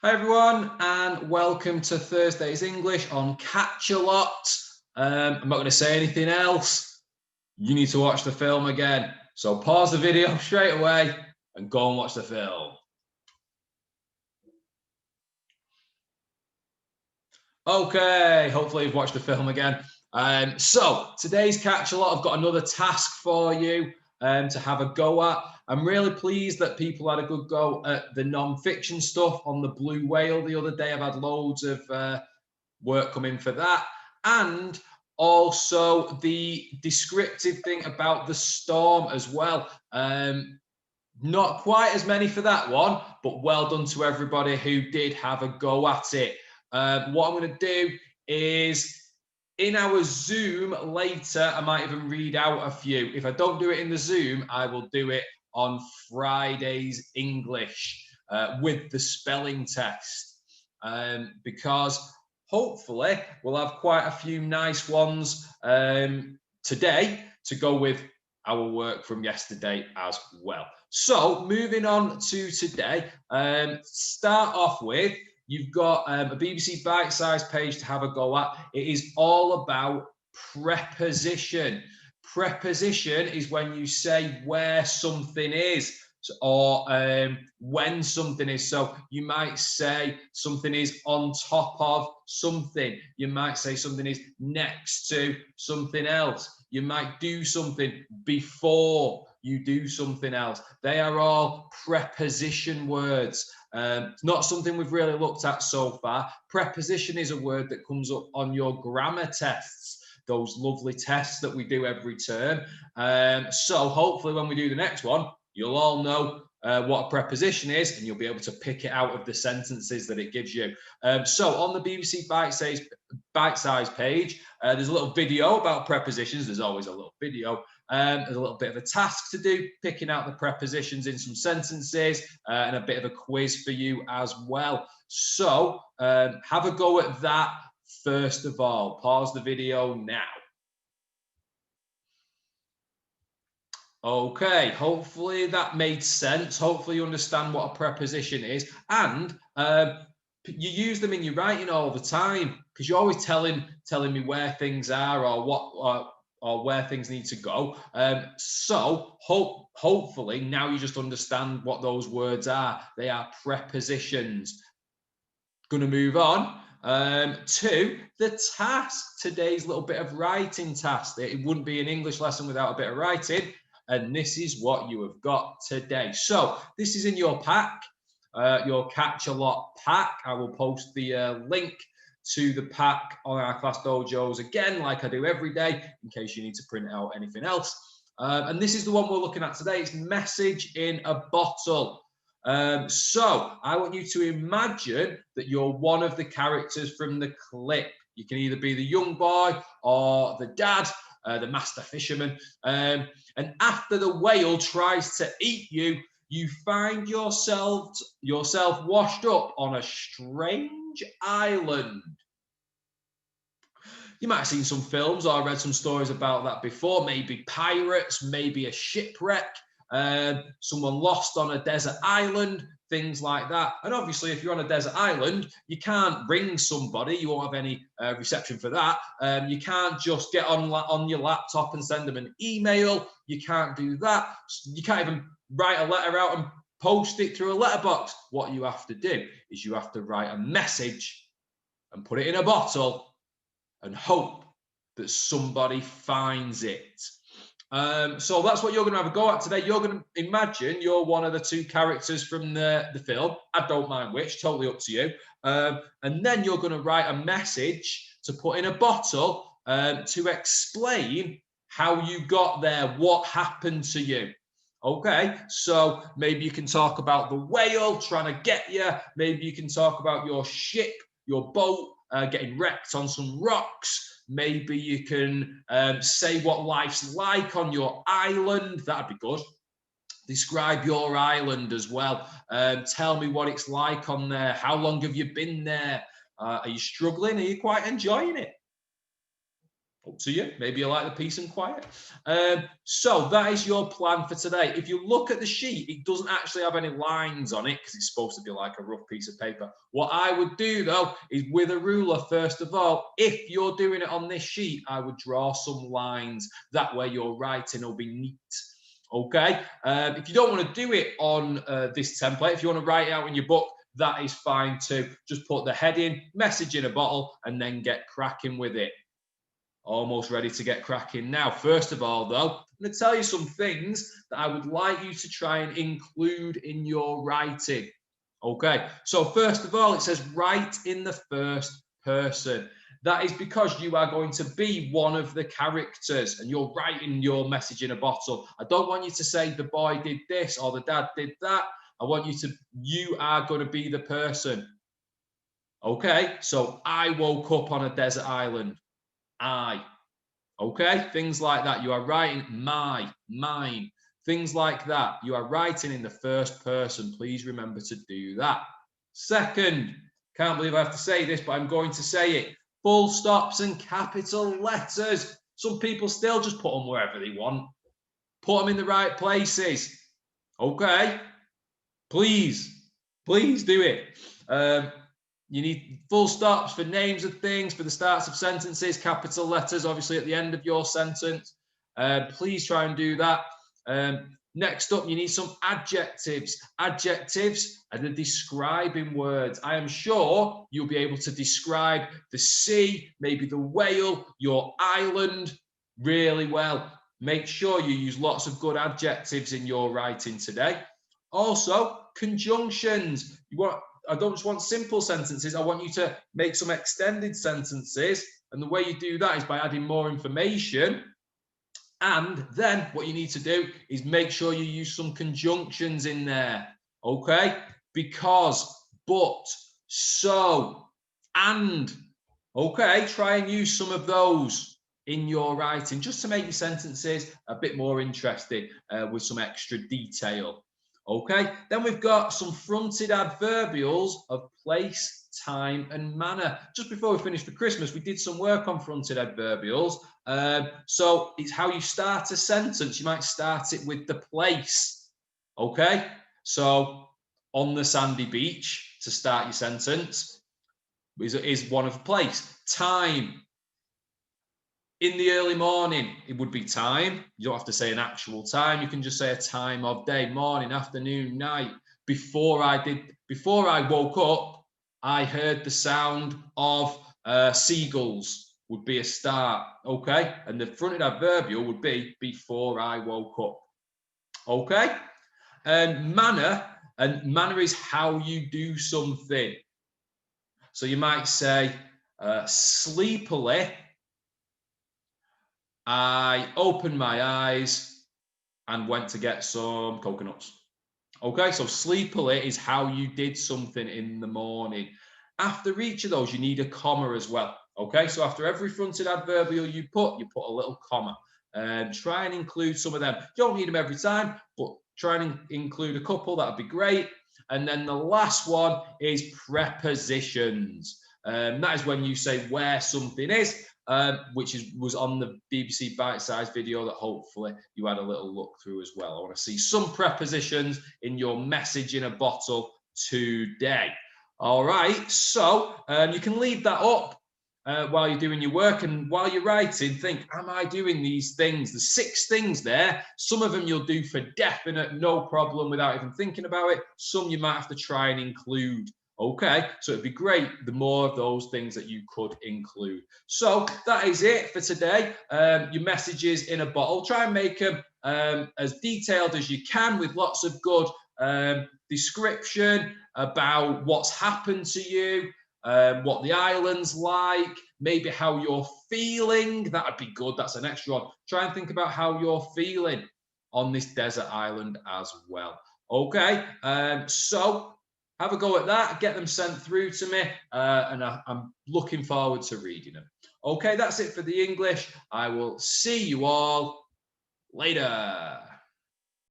Hi everyone, and welcome to Thursday's English on Catch a Lot. I'm not going to say anything else. You need to watch the film again. So pause the video straight away and go and watch the film. Okay, hopefully you've watched the film again. So today's Catch a Lot, I've got another task for you to have a go at. I'm really pleased that people had a good go at the non-fiction stuff on the blue whale the other day. I've had loads of work come in for that, and also the descriptive thing about the storm as well. Not quite as many for that one, but well done to everybody who did have a go at it. What I'm going to do is in our Zoom later, I might even read out a few. If I don't do it in the Zoom, I will do it on Friday's English with the spelling test, because hopefully we'll have quite a few nice ones today to go with our work from yesterday as well. So moving on to today, start off with, you've got a BBC bite-sized page to have a go at. It is all about preposition. Preposition is when you say where something is, or when something is. So you might say something is on top of something. You might say something is next to something else. You might do something before you do something else. They are all preposition words. It's not something we've really looked at so far. Preposition is a word that comes up on your grammar tests, those lovely tests that we do every term. So hopefully when we do the next one, you'll all know what a preposition is, and you'll be able to pick it out of the sentences that it gives you. So on the BBC bite-sized page, there's a little video about prepositions. There's always a little video. There's a little bit of a task to do, picking out the prepositions in some sentences, and a bit of a quiz for you as well. So have a go at that first of all. Pause the video now. Okay, hopefully that made sense. Hopefully you understand what a preposition is, and you use them in your writing all the time, because you're always telling me where things are, or what or where things need to go. So hopefully now you just understand what those words are. They are prepositions. Going to move on to the task. Today's little bit of writing task. It wouldn't be an English lesson without a bit of writing. And this is what you have got today. So this is in your pack, your Catch a Lot pack. I will post the link to the pack on our Class Dojos again, like I do every day, in case you need to print out anything else. And this is the one we're looking at today. It's message in a bottle. So I want you to imagine that you're one of the characters from the clip. You can either be the young boy or the dad, the master fisherman. And after the whale tries to eat you, you find yourself washed up on a strange island. You might have seen some films or read some stories about that before. Maybe pirates, maybe a shipwreck, someone lost on a desert island, things like that. And obviously, if you're on a desert island, you can't ring somebody. You won't have any reception for that. You can't just get on your laptop and send them an email. You can't do that. You can't even write a letter out and post it through a letterbox. What you have to do is you have to write a message and put it in a bottle and hope that somebody finds it. So that's what you're going to have a go at today. You're going to imagine you're one of the two characters from the film. I don't mind which, totally up to you. And then you're going to write a message to put in a bottle to explain how you got there, what happened to you. Okay, so maybe you can talk about the whale trying to get you. Maybe you can talk about your ship, your boat, getting wrecked on some rocks. Maybe you can say what life's like on your island. That'd be good. Describe your island as well. Tell me what it's like on there. How long have you been there? Are you struggling? Are you quite enjoying it? Up to you. Maybe you like the peace and quiet. So that is your plan for today. If you look at the sheet, it doesn't actually have any lines on it because it's supposed to be like a rough piece of paper. What I would do though is with a ruler, first of all, if you're doing it on this sheet, I would draw some lines. That way your writing will be neat. Okay. If you don't want to do it on this template, if you want to write it out in your book, that is fine too. Just put the heading, message in a bottle, and then get cracking with it. Almost ready to get cracking now. First of all, though, I'm going to tell you some things that I would like you to try and include in your writing. Okay, so first of all, it says write in the first person. That is because you are going to be one of the characters and you're writing your message in a bottle. I don't want you to say the boy did this or the dad did that. I want you are going to be the person. Okay, so I woke up on a desert island. Okay, things like that. You are writing my, mine, things like that. You are writing in the first person. Please remember to do that. Second, can't believe I have to say this, but I'm going to say it. Full stops and capital letters. Some people still just put them wherever they want. Put them in the right places. Okay, please do it. You need full stops for names of things, for the starts of sentences, capital letters, obviously at the end of your sentence. Please try and do that. Next up, you need some adjectives. Adjectives are the describing words. I am sure you'll be able to describe the sea, maybe the whale, your island really well. Make sure you use lots of good adjectives in your writing today. Also, conjunctions. I don't just want simple sentences. I want you to make some extended sentences. And the way you do that is by adding more information. And then what you need to do is make sure you use some conjunctions in there. Okay? Because, but, so, and. Okay? Try and use some of those in your writing just to make your sentences a bit more interesting with some extra detail. Okay, then we've got some fronted adverbials of place, time, and manner. Just before we finished for Christmas, we did some work on fronted adverbials. So it's how you start a sentence. You might start it with the place. Okay, so on the sandy beach to start your sentence is one of the place. Time. In the early morning, it would be time. You don't have to say an actual time. You can just say a time of day, morning, afternoon, night. Before I woke up, I heard the sound of seagulls would be a start. Okay. And the fronted adverbial would be before I woke up. Okay. And manner is how you do something. So you might say sleepily, I opened my eyes and went to get some coconuts. Okay, so sleepily is how you did something in the morning. After each of those, you need a comma as well. Okay, so after every fronted adverbial you put a little comma. Try and include some of them. You don't need them every time, but try and include a couple. That would be great. And then the last one is prepositions. That is when you say where something is. Which was on the BBC bite-sized video that hopefully you had a little look through as well. I want to see some prepositions in your message in a bottle today. All right, so you can leave that up while you're doing your work, and while you're writing, think, am I doing these things? There's 6 things there. Some of them you'll do for definite, no problem without even thinking about it. Some you might have to try and include. Okay, so it'd be great the more of those things that you could include. So that is it for today. Your messages in a bottle. Try and make them as detailed as you can with lots of good description about what's happened to you, what the island's like, maybe how you're feeling. That'd be good. That's an extra one. Try and think about how you're feeling on this desert island as well. Okay, so have a go at that, get them sent through to me, and I'm looking forward to reading them. Okay, that's it for the English. I will see you all later.